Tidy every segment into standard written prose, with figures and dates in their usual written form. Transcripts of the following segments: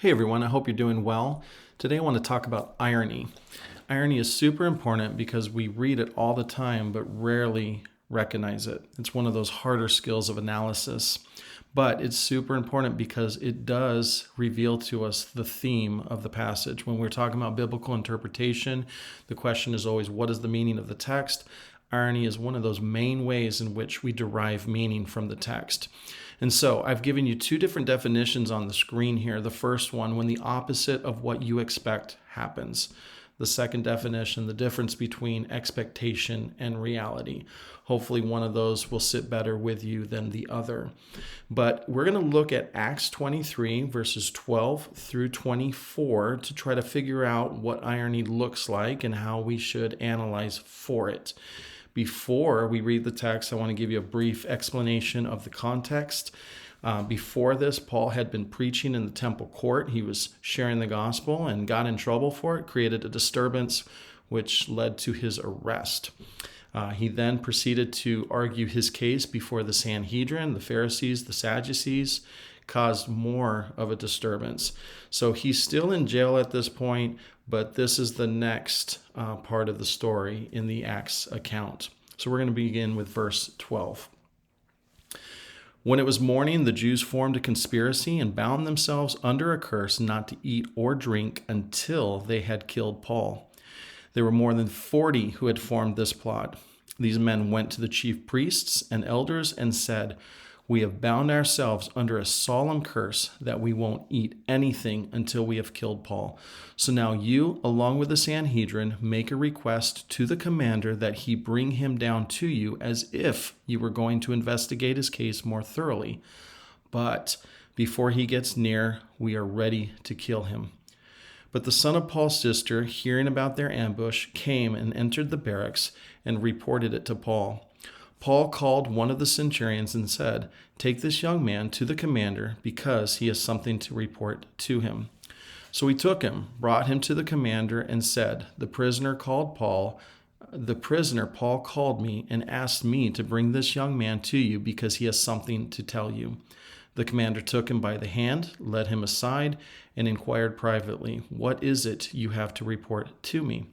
Hey everyone, I hope you're doing well. Today I want to talk about irony. Irony is super important because we read it all the time but rarely recognize it. It's one of those harder skills of analysis, but it's super important because it does reveal to us the theme of the passage. When we're talking about biblical interpretation, the question is always, what is the meaning of the text? Irony is one of those main ways in which we derive meaning from the text. And so I've given you two different definitions on the screen here. The first one, when the opposite of what you expect happens. The second definition, the difference between expectation and reality. Hopefully one of those will sit better with you than the other. But we're going to look at Acts 23, verses 12 through 24 to try to figure out what irony looks like and how we should analyze for it. Before we read the text, I want to give you a brief explanation of the context. Before this, Paul had been preaching in the temple court. He was sharing the gospel and got in trouble for it, created a disturbance, which led to his arrest. He then proceeded to argue his case before the Sanhedrin, the Pharisees, the Sadducees, caused more of a disturbance. So he's still in jail at this point, but this is the next part of the story in the Acts account. So we're going to begin with verse 12. When it was morning, the Jews formed a conspiracy and bound themselves under a curse not to eat or drink until they had killed Paul. There were more than 40 who had formed this plot. These men went to the chief priests and elders and said, "We have bound ourselves under a solemn curse that we won't eat anything until we have killed Paul. So now you, along with the Sanhedrin, make a request to the commander that he bring him down to you as if you were going to investigate his case more thoroughly. But before he gets near, we are ready to kill him." But the son of Paul's sister, hearing about their ambush, came and entered the barracks and reported it to Paul. Paul called one of the centurions and said, "Take this young man to the commander because he has something to report to him." So he took him, brought him to the commander and said, The prisoner Paul called me and asked me to bring this young man to you because he has something to tell you." The commander took him by the hand, led him aside, and inquired privately, "What is it you have to report to me?"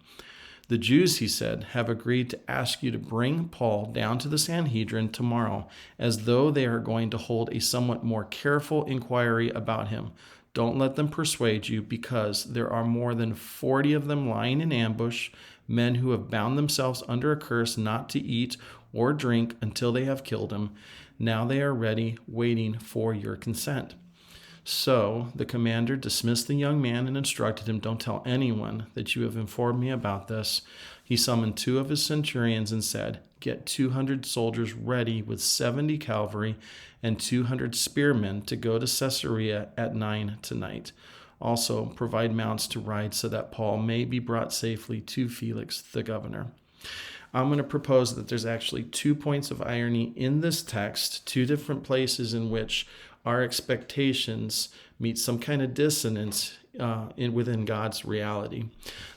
"The Jews," he said, "have agreed to ask you to bring Paul down to the Sanhedrin tomorrow, as though they are going to hold a somewhat more careful inquiry about him. Don't let them persuade you, because there are more than 40 of them lying in ambush, men who have bound themselves under a curse not to eat or drink until they have killed him. Now they are ready, waiting for your consent." So the commander dismissed the young man and instructed him, "Don't tell anyone that you have informed me about this." He summoned 2 of his centurions and said, "Get 200 soldiers ready with 70 cavalry and 200 spearmen to go to Caesarea at 9 tonight. Also provide mounts to ride so that Paul may be brought safely to Felix the governor." I'm going to propose that there's actually 2 points of irony in this text, 2 different places in which our expectations meet some kind of dissonance within God's reality.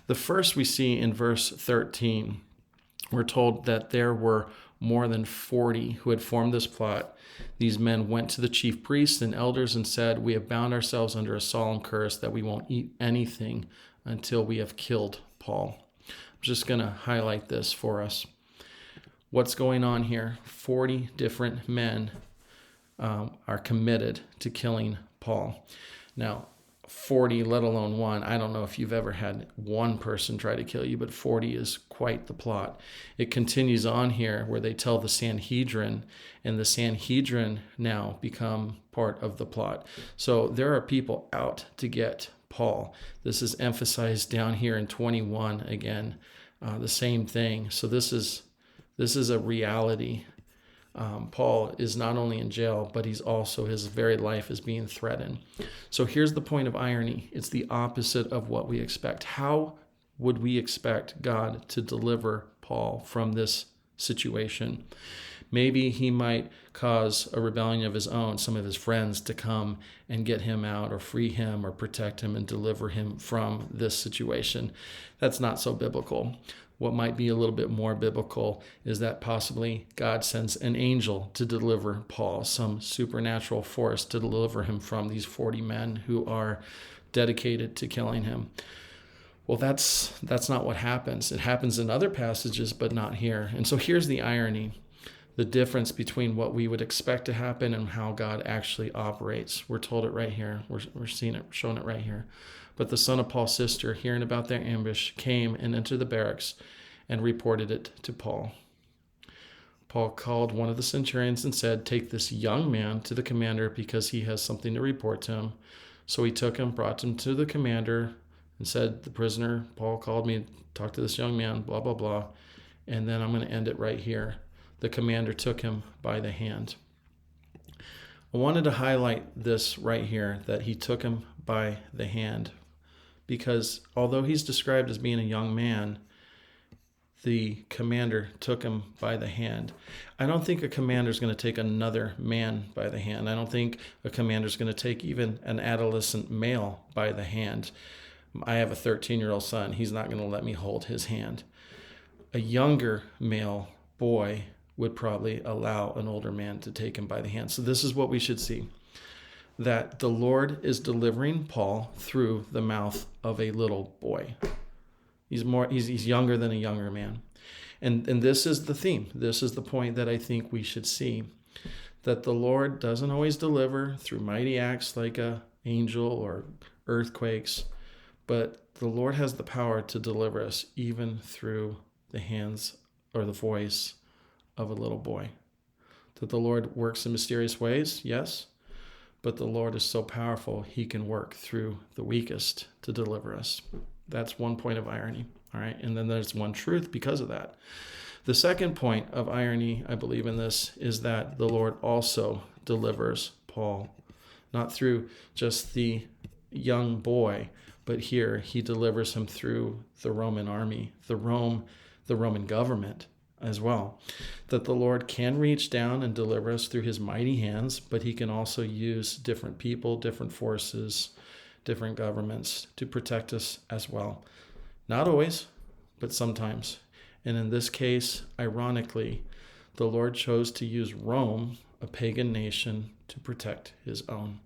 The first we see in verse 13. We're told that there were more than 40 who had formed this plot. These men went to the chief priests and elders and said, "We have bound ourselves under a solemn curse that we won't eat anything until we have killed Paul." I'm just going to highlight this for us. What's going on here? 40 different men are committed to killing Paul. Now, 40, let alone one. I don't know if you've ever had one person try to kill you, but 40 is quite the plot. It continues on here where they tell the Sanhedrin, and the Sanhedrin now become part of the plot. So there are people out to get Paul. This is emphasized down here in 21 again, the same thing. So this is a reality. Paul is not only in jail, but his very life is being threatened. So here's the point of irony. It's the opposite of what we expect. How would we expect God to deliver Paul from this situation? Maybe he might cause a rebellion of his own, some of his friends to come and get him out or free him or protect him and deliver him from this situation. That's not so biblical. what might be a little bit more biblical is that possibly God sends an angel to deliver Paul, some supernatural force to deliver him from these 40 men who are dedicated to killing him. Well, that's not what happens. It happens in other passages, but not here. And so here's the irony, the difference between what we would expect to happen and how God actually operates. We're told it right here. We're seeing it, showing it right here. But the son of Paul's sister, hearing about their ambush, came and entered the barracks and reported it to Paul. Paul called one of the centurions and said, "Take this young man to the commander because he has something to report to him." So he took him, brought him to the commander, and said, "The prisoner, Paul called me, talk to this young man, blah, blah, blah." And then I'm going to end it right here. The commander took him by the hand. I wanted to highlight this right here, that he took him by the hand, because although he's described as being a young man, the commander took him by the hand. I don't think a commander is going to take another man by the hand. I don't think a commander is going to take even an adolescent male by the hand. I have a 13-year-old son. He's not going to let me hold his hand. A younger male boy would probably allow an older man to take him by the hand. So this is what we should see, that the Lord is delivering Paul through the mouth of a little boy. He's younger than a younger man. And this is the theme. This is the point that I think we should see, that the Lord doesn't always deliver through mighty acts like an angel or earthquakes, but the Lord has the power to deliver us even through the hands or the voice of a little boy. That the Lord works in mysterious ways, yes, but the Lord is so powerful, he can work through the weakest to deliver us. That's one point of irony, all right? And then there's one truth because of that. The second point of irony, I believe in this, is that the Lord also delivers Paul, not through just the young boy, but here he delivers him through the Roman army, the Roman government as well. That the Lord can reach down and deliver us through his mighty hands, but he can also use different people, different forces, different governments to protect us as well. Not always, but sometimes. And in this case, ironically, the Lord chose to use Rome, a pagan nation, to protect his own.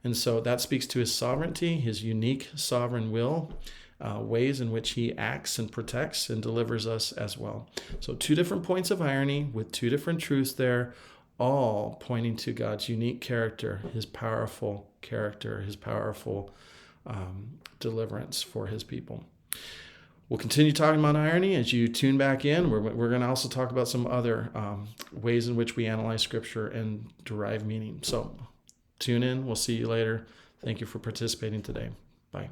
And so that speaks to his sovereignty, his unique sovereign will, ways in which he acts and protects and delivers us as well. So 2 different points of irony with 2 different truths there, all pointing to God's unique character, his powerful character, his powerful deliverance for his people. We'll continue talking about irony as you tune back in. We're going to also talk about some other ways in which we analyze Scripture and derive meaning. So tune in. We'll see you later. Thank you for participating today. Bye.